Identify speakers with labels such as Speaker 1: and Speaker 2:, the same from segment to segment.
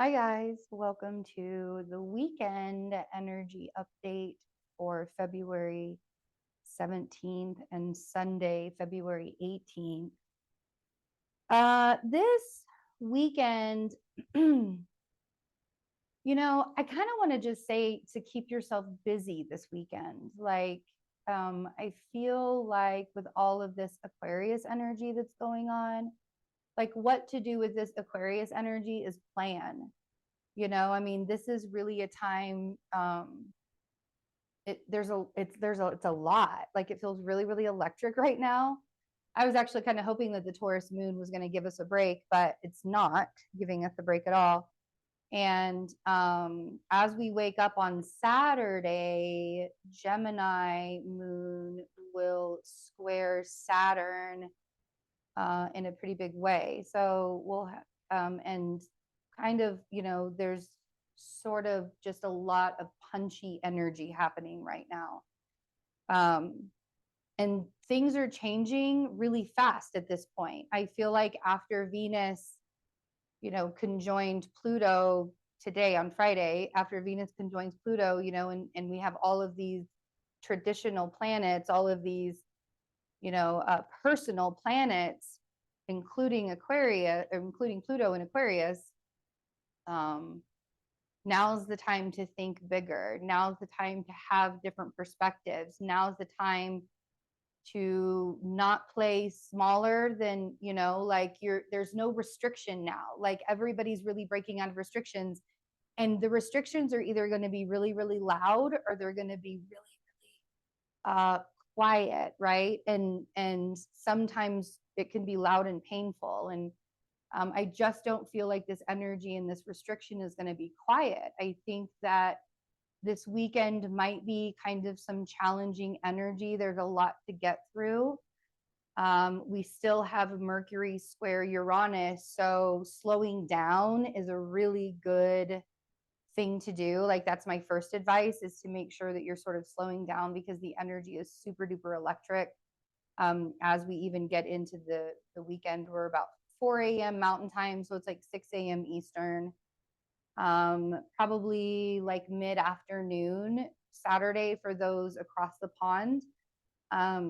Speaker 1: Hi, guys. Welcome to the weekend energy update for February 17th and Sunday, February 18th. This weekend, I kind of want to just say to keep yourself busy this weekend. I feel like with all of this Aquarius energy that's going on, like what to do with this Aquarius energy is plan. This is really a time. It's a lot. Like it feels really, really electric right now. I was actually kind of hoping that the Taurus moon was going to give us a break, but it's not giving us a break at all. And as we wake up on Saturday, Gemini moon will square Saturn in a pretty big way. So and kind of, there's sort of just a lot of punchy energy happening right now. And things are changing really fast at this point. I feel like after Venus, conjoined Pluto today on Friday, after Venus conjoins Pluto, and we have all of these traditional planets, all of these, personal planets, including Aquarius, including Pluto in Aquarius. Now's the time to think bigger. Now's the time to have different perspectives. Now's the time to not play smaller than, there's no restriction now. Like everybody's really breaking out of restrictions, and the restrictions are either going to be really, really loud or they're going to be really, really quiet, right? And sometimes it can be loud and painful. And I just don't feel like this energy and this restriction is going to be quiet. I think that this weekend might be kind of some challenging energy. There's a lot to get through. We still have Mercury square Uranus, so slowing down is a really good thing to do. Like that's my first advice, is to make sure that you're sort of slowing down, because the energy is super duper electric. As we even get into the weekend, we're about 4 a.m. Mountain Time, so it's like 6 a.m. Eastern. Probably like mid-afternoon Saturday for those across the pond. I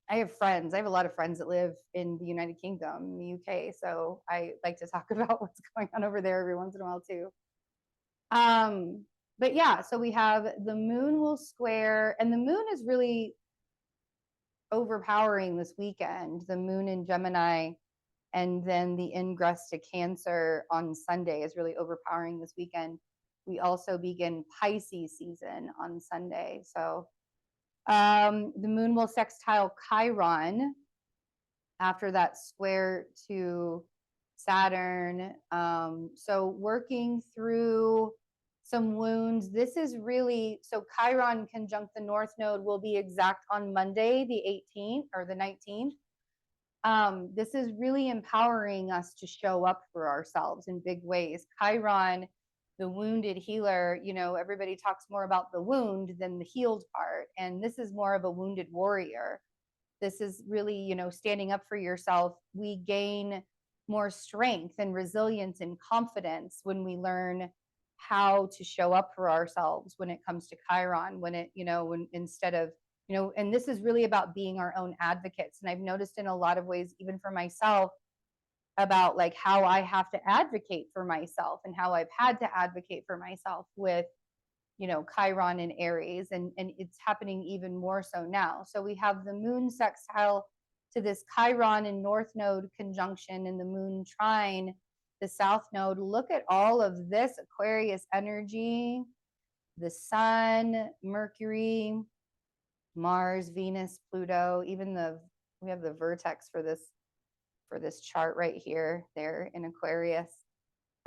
Speaker 1: have a lot of friends that live in the United Kingdom, the UK, so I like to talk about what's going on over there every once in a while too. But yeah, so we have the moon will square, and the moon is really overpowering this weekend. The moon in Gemini, and then the ingress to Cancer on Sunday is really overpowering this weekend. We also begin Pisces season on Sunday. So the moon will sextile Chiron after that square to Saturn. So working through some wounds. This is really, so Chiron conjunct the North Node will be exact on Monday, the 18th or the 19th. This is really empowering us to show up for ourselves in big ways. Chiron, the wounded healer, everybody talks more about the wound than the healed part. And this is more of a wounded warrior. This is really, standing up for yourself. We gain more strength and resilience and confidence when we learn how to show up for ourselves when it comes to Chiron, when instead of, and this is really about being our own advocates. And I've noticed in a lot of ways, even for myself, about like how I have to advocate for myself and how I've had to advocate for myself with, Chiron and Aries, and it's happening even more so now. So we have the moon sextile to this Chiron and North Node conjunction, and the moon trine the South Node. Look at all of this Aquarius energy, the Sun, Mercury, Mars, Venus, Pluto, we have the vertex for this chart right here, there in Aquarius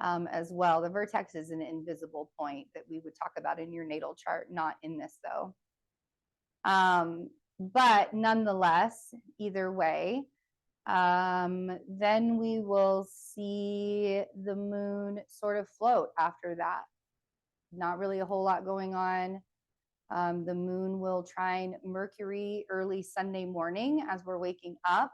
Speaker 1: as well. The vertex is an invisible point that we would talk about in your natal chart, not in this though. But nonetheless, either way, then we will see the moon sort of float after that. Not really a whole lot going on. The moon will trine Mercury early Sunday morning as we're waking up.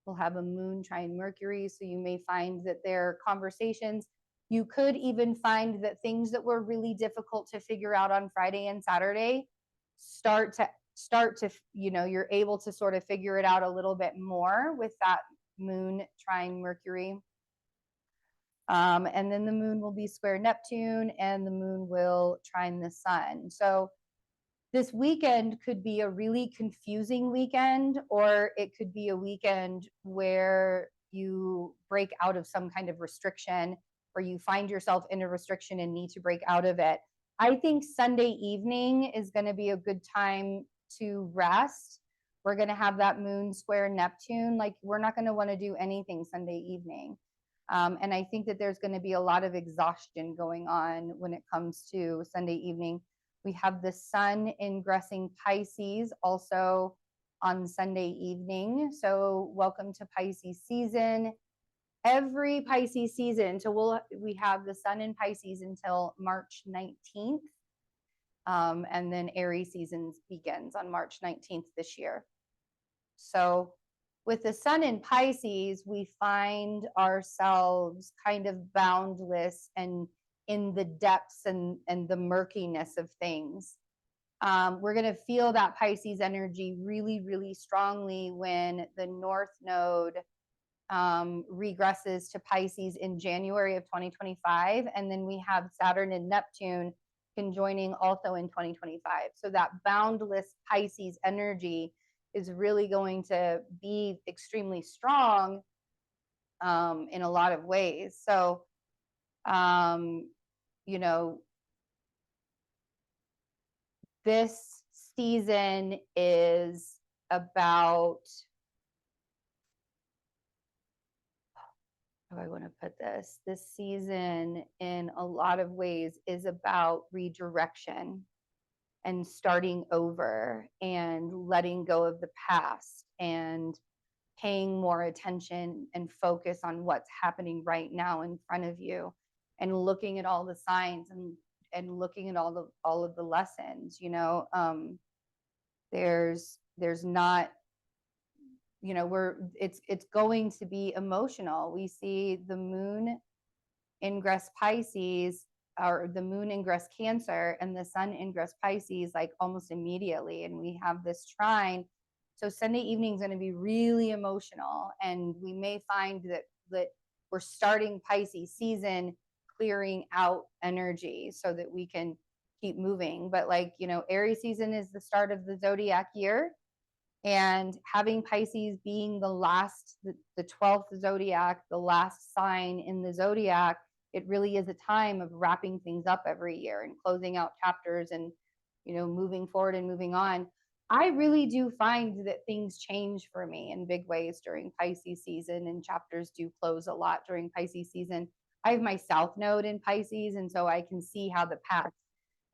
Speaker 1: We'll have a moon trine Mercury, so you may find that there are conversations. You could even find that things that were really difficult to figure out on Friday and Saturday start to, you know, you're able to sort of figure it out a little bit more with that moon trine Mercury. And then the moon will be square Neptune, and the moon will trine the sun. So this weekend could be a really confusing weekend, or it could be a weekend where you break out of some kind of restriction, or you find yourself in a restriction and need to break out of it. I think Sunday evening is going to be a good time to rest. We're going to have that moon square Neptune. Like, we're not going to want to do anything Sunday evening. And I think that there's going to be a lot of exhaustion going on when it comes to Sunday evening. We have the sun ingressing Pisces also on Sunday evening. So welcome to Pisces season. Every Pisces season, so we have the sun in Pisces until March 19th. And then Aries season begins on March 19th this year. So with the sun in Pisces, we find ourselves kind of boundless and in the depths and the murkiness of things. We're going to feel that Pisces energy really, really strongly when the North Node regresses to Pisces in January of 2025. And then we have Saturn and Neptune conjoining also in 2025. So that boundless Pisces energy is really going to be extremely strong in a lot of ways. So, you know, this season is about, how do I want to put this? This season, in a lot of ways, is about redirection and starting over and letting go of the past and paying more attention and focus on what's happening right now in front of you, and looking at all the signs and looking at all of the lessons. You know, there's not, you know, it's going to be emotional. We see the moon ingress Pisces, or the moon ingress Cancer, and the sun ingress Pisces like almost immediately, and we have this trine. So Sunday evening is going to be really emotional, and we may find that we're starting Pisces season clearing out energy so that we can keep moving. But, like, you know, Aries season is the start of the zodiac year, and having Pisces being the last, the 12th zodiac, the last sign in the zodiac, it really is a time of wrapping things up every year and closing out chapters and, you know, moving forward and moving on. I really do find that things change for me in big ways during Pisces season, and chapters do close a lot during Pisces season. I have my South Node in Pisces, and so I can see how the past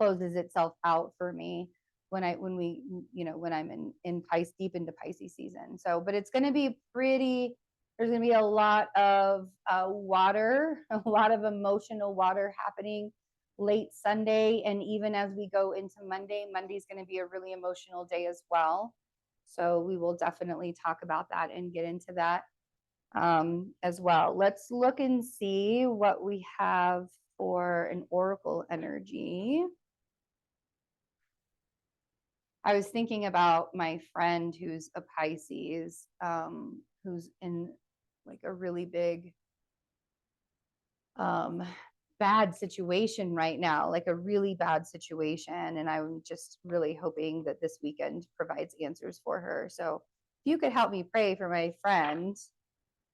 Speaker 1: closes itself out for me when I'm in Pisces, deep into Pisces season. So, but it's going to be pretty. There's going to be a lot of water, a lot of emotional water happening late Sunday, and even as we go into Monday. Monday's going to be a really emotional day as well. So we will definitely talk about that and get into that as well. Let's look and see what we have for an oracle energy. I was thinking about my friend who's a Pisces, who's in like a really big bad situation right now, like a really bad situation. And I'm just really hoping that this weekend provides answers for her. So if you could help me pray for my friend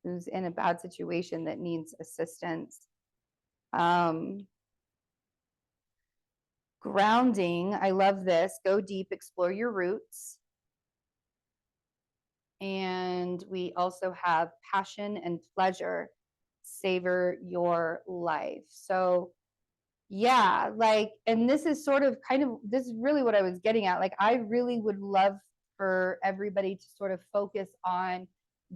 Speaker 1: who's in a bad situation that needs assistance. Grounding, I love this. Go deep, explore your roots. And we also have passion and pleasure, savor your life. So yeah, like, and this is sort of this is really what I was getting at. Like, I really would love for everybody to sort of focus on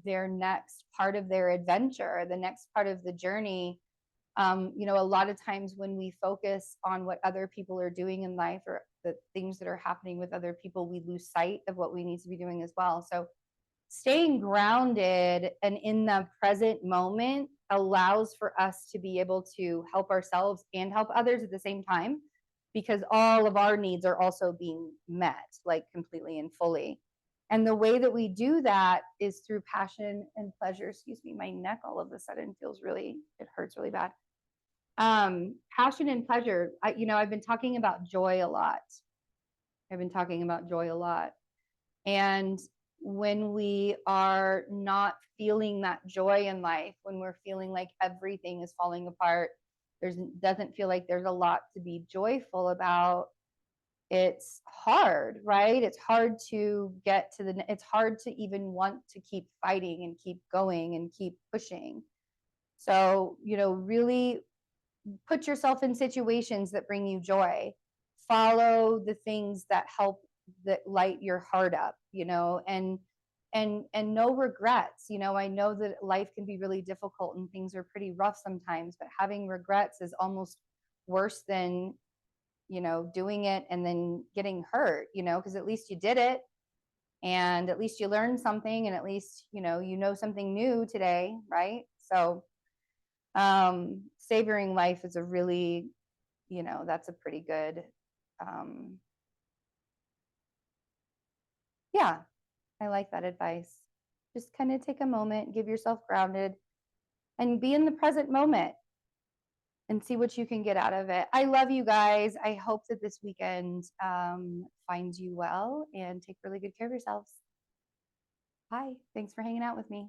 Speaker 1: their next part of their adventure, the next part of the journey. You know, a lot of times when we focus on what other people are doing in life, or the things that are happening with other people, we lose sight of what we need to be doing as well. So staying grounded and in the present moment allows for us to be able to help ourselves and help others at the same time, because all of our needs are also being met, like completely and fully. And the way that we do that is through passion and pleasure. Excuse me, my neck all of a sudden feels really, it hurts really bad. Passion and pleasure. I've been talking about joy a lot. And when we are not feeling that joy in life, when we're feeling like everything is falling apart, doesn't feel like there's a lot to be joyful about, it's hard, right? It's hard to it's hard to even want to keep fighting and keep going and keep pushing. So, really put yourself in situations that bring you joy. Follow the things that help, that light your heart up, and no regrets. I know that life can be really difficult and things are pretty rough sometimes, but having regrets is almost worse than, doing it and then getting hurt, because at least you did it, and at least you learned something, and at least, something new today, right? So savoring life is a really, that's a pretty good, yeah, I like that advice. Just kind of take a moment, give yourself grounded, and be in the present moment and see what you can get out of it. I love you guys. I hope that this weekend finds you well, and take really good care of yourselves. Bye. Thanks for hanging out with me.